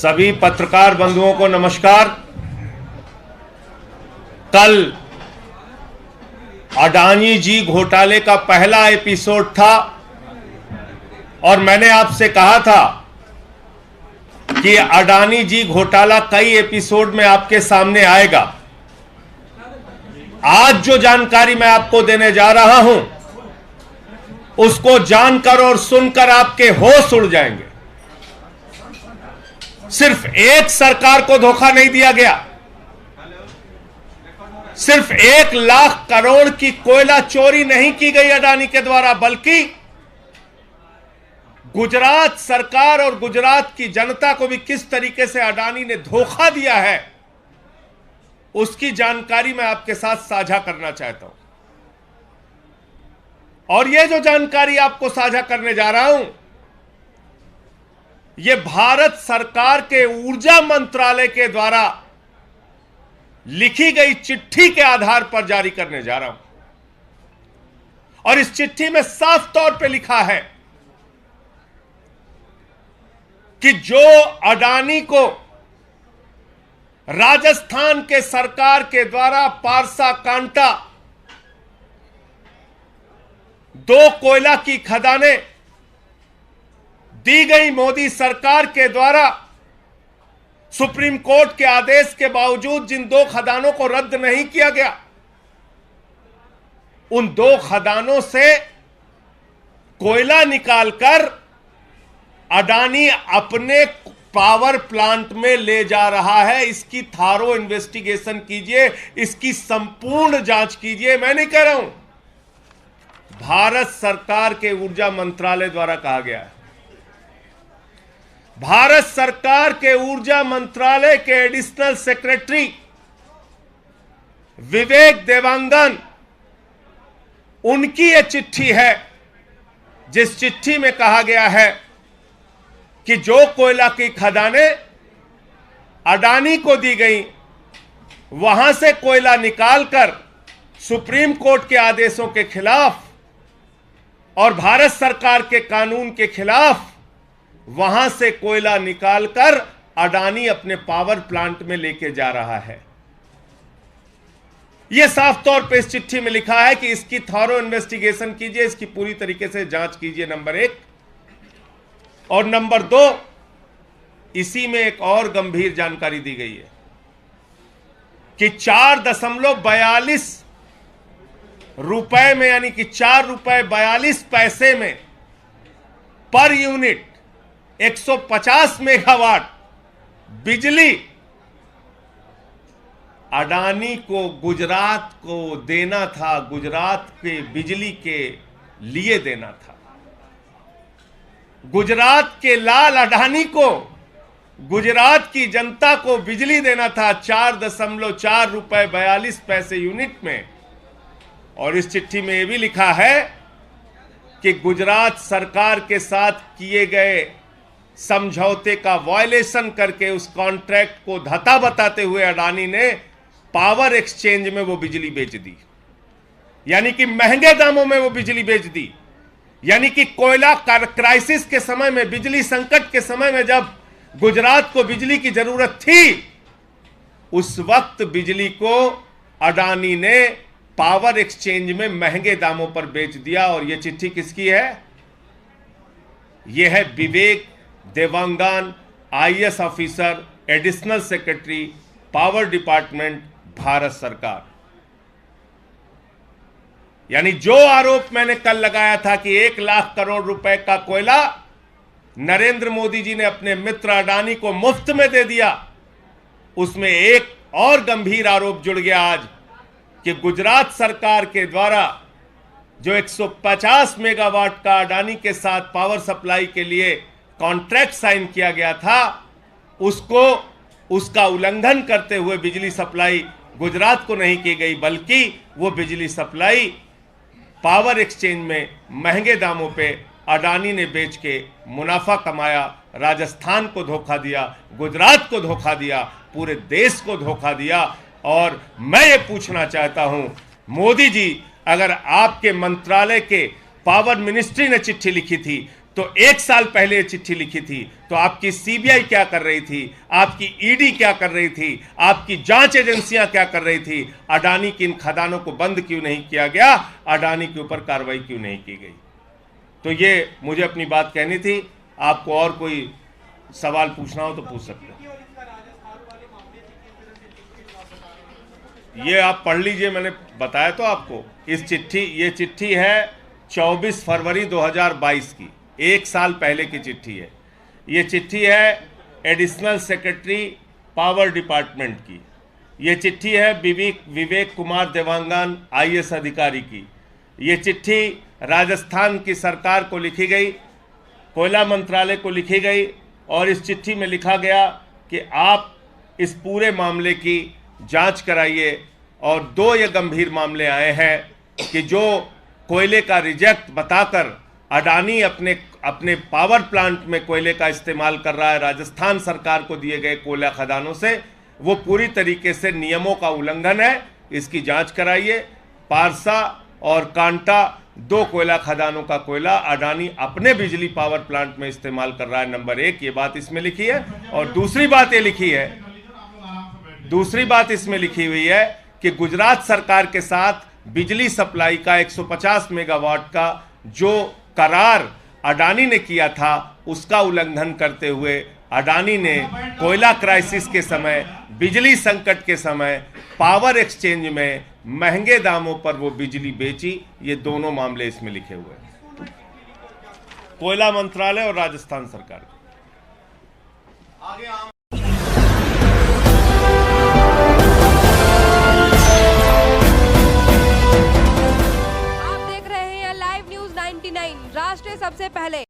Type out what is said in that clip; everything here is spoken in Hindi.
सभी पत्रकार बंधुओं को नमस्कार। कल अडानी जी घोटाले का पहला एपिसोड था और मैंने आपसे कहा था कि अडानी जी घोटाला कई एपिसोड में आपके सामने आएगा। आज जो जानकारी मैं आपको देने जा रहा हूं उसको जानकर और सुनकर आपके होश उड़ जाएंगे। सिर्फ एक सरकार को धोखा नहीं दिया गया, सिर्फ 1 लाख करोड़ की कोयला चोरी नहीं की गई अडानी के द्वारा, बल्कि गुजरात सरकार और गुजरात की जनता को भी किस तरीके से अडानी ने धोखा दिया है उसकी जानकारी मैं आपके साथ साझा करना चाहता हूं। और यह जो जानकारी आपको साझा करने जा रहा हूं, यह भारत सरकार के ऊर्जा मंत्रालय के द्वारा लिखी गई चिट्ठी के आधार पर जारी करने जा रहा हूं। और इस चिट्ठी में साफ तौर पे लिखा है कि जो अडानी को राजस्थान के सरकार के द्वारा पारसा कांटा 2 कोयला की खदानें दी गई मोदी सरकार के द्वारा, सुप्रीम कोर्ट के आदेश के बावजूद जिन 2 खदानों को रद्द नहीं किया गया, उन 2 खदानों से कोयला निकालकर अडानी अपने पावर प्लांट में ले जा रहा है। इसकी थारो इन्वेस्टिगेशन कीजिए, इसकी संपूर्ण जांच कीजिए। मैं नहीं कह रहा हूं, भारत सरकार के ऊर्जा मंत्रालय द्वारा कहा गया है। भारत सरकार के ऊर्जा मंत्रालय के एडिशनल सेक्रेटरी विवेक देवांगन, उनकी यह चिट्ठी है जिस चिट्ठी में कहा गया है कि जो कोयला की खदानें अडानी को दी गई, वहां से कोयला निकालकर सुप्रीम कोर्ट के आदेशों के खिलाफ और भारत सरकार के कानून के खिलाफ वहां से कोयला निकालकर अडानी अपने पावर प्लांट में लेके जा रहा है। यह साफ तौर पे इस चिट्ठी में लिखा है कि इसकी थॉरो इन्वेस्टिगेशन कीजिए, इसकी पूरी तरीके से जांच कीजिए, नंबर 1। और नंबर 2, इसी में एक और गंभीर जानकारी दी गई है कि 4.42 रुपए में, यानी कि 4 रुपए 42 पैसे में पर यूनिट 150 मेगावाट बिजली अडानी को गुजरात को देना था, गुजरात के बिजली के लिए देना था। गुजरात के लाल अडानी को, गुजरात की जनता को बिजली देना था 4.4 रुपए 42 पैसे यूनिट में। और इस चिट्ठी में यह भी लिखा है कि गुजरात सरकार के साथ किए गए समझौते का वायलेशन करके उस कॉन्ट्रैक्ट को धता बताते हुए अडानी ने पावर एक्सचेंज में वो बिजली बेच दी, यानी कि महंगे दामों में वो बिजली बेच दी। यानी कि कोयला क्राइसिस के समय में, बिजली संकट के समय में जब गुजरात को बिजली की जरूरत थी, उस वक्त बिजली को अडानी ने पावर एक्सचेंज में महंगे दामों पर बेच दिया। और यह चिट्ठी किसकी है? यह है Vivek Dewangan, IAS officer, additional secretary, power department, Bharat सरकार। यानी जो आरोप मैंने कल लगाया था कि 1 लाख करोड़ रुपए का कोयला नरेंद्र मोदी जी ने अपने मित्र अडानी को मुफ्त में दे दिया, उसमें एक और गंभीर आरोप जुड़ गया आज कि गुजरात सरकार के द्वारा जो 150 मेगावाट का अडानी के साथ पावर सप्लाई के लिए कॉन्ट्रैक्ट साइन किया गया था, उसका उल्लंघन करते हुए बिजली सप्लाई गुजरात को नहीं की गई, बल्कि वो बिजली सप्लाई पावर एक्सचेंज में महंगे दामों पे अडानी ने बेच के मुनाफा कमाया। राजस्थान को धोखा दिया, गुजरात को धोखा दिया, पूरे देश को धोखा दिया। और मैं ये पूछना चाहता हूं, मोदी जी, अगर आपके मंत्रालय के पावर मिनिस्ट्री ने चिट्ठी लिखी थी तो 1 साल पहले ये चिट्ठी लिखी थी तो आपकी सीबीआई क्या कर रही थी, आपकी ईडी क्या कर रही थी, आपकी जांच एजेंसियां क्या कर रही थी? अडानी की इन खदानों को बंद क्यों नहीं किया गया? अडानी के ऊपर कार्रवाई क्यों नहीं की गई? तो ये मुझे अपनी बात कहनी थी। आपको और कोई सवाल पूछना हो तो पूछ सकते हैं। ये आप पढ़ लीजिए, मैंने बताया तो आपको। ये चिट्ठी है 24 फरवरी 2022 की, 1 साल पहले की चिट्ठी है। ये चिट्ठी है एडिशनल सेक्रेटरी पावर डिपार्टमेंट की। ये चिट्ठी है विवेक कुमार देवांगन IAS अधिकारी की। ये चिट्ठी राजस्थान की सरकार को लिखी गई, कोयला मंत्रालय को लिखी गई, और इस चिट्ठी में लिखा गया कि आप इस पूरे मामले की जांच कराइए। और 2 ये गंभीर मामले आए हैं कि जो कोयले का रिजेक्ट बताकर अडानी अपने पावर प्लांट में कोयले का इस्तेमाल कर रहा है राजस्थान सरकार को दिए गए कोयला खदानों से, वो पूरी तरीके से नियमों का उल्लंघन है। इसकी जांच कराइए। पारसा और कांटा 2 कोयला खदानों का कोयला अडानी अपने बिजली पावर प्लांट में इस्तेमाल कर रहा है, नंबर 1 ये बात इसमें लिखी है। और दूसरी बात इसमें लिखी हुई है कि गुजरात सरकार के साथ बिजली सप्लाई का 150 मेगावाट का जो करार अडानी ने किया था, उसका उल्लंघन करते हुए अडानी ने कोयला क्राइसिस के समय, बिजली संकट के समय पावर एक्सचेंज में महंगे दामों पर वो बिजली बेची। ये दोनों मामले इसमें लिखे हुए हैं, कोयला मंत्रालय और राजस्थान सरकार। आप देख रहे हैं लाइव न्यूज 99, राष्ट्र सबसे पहले।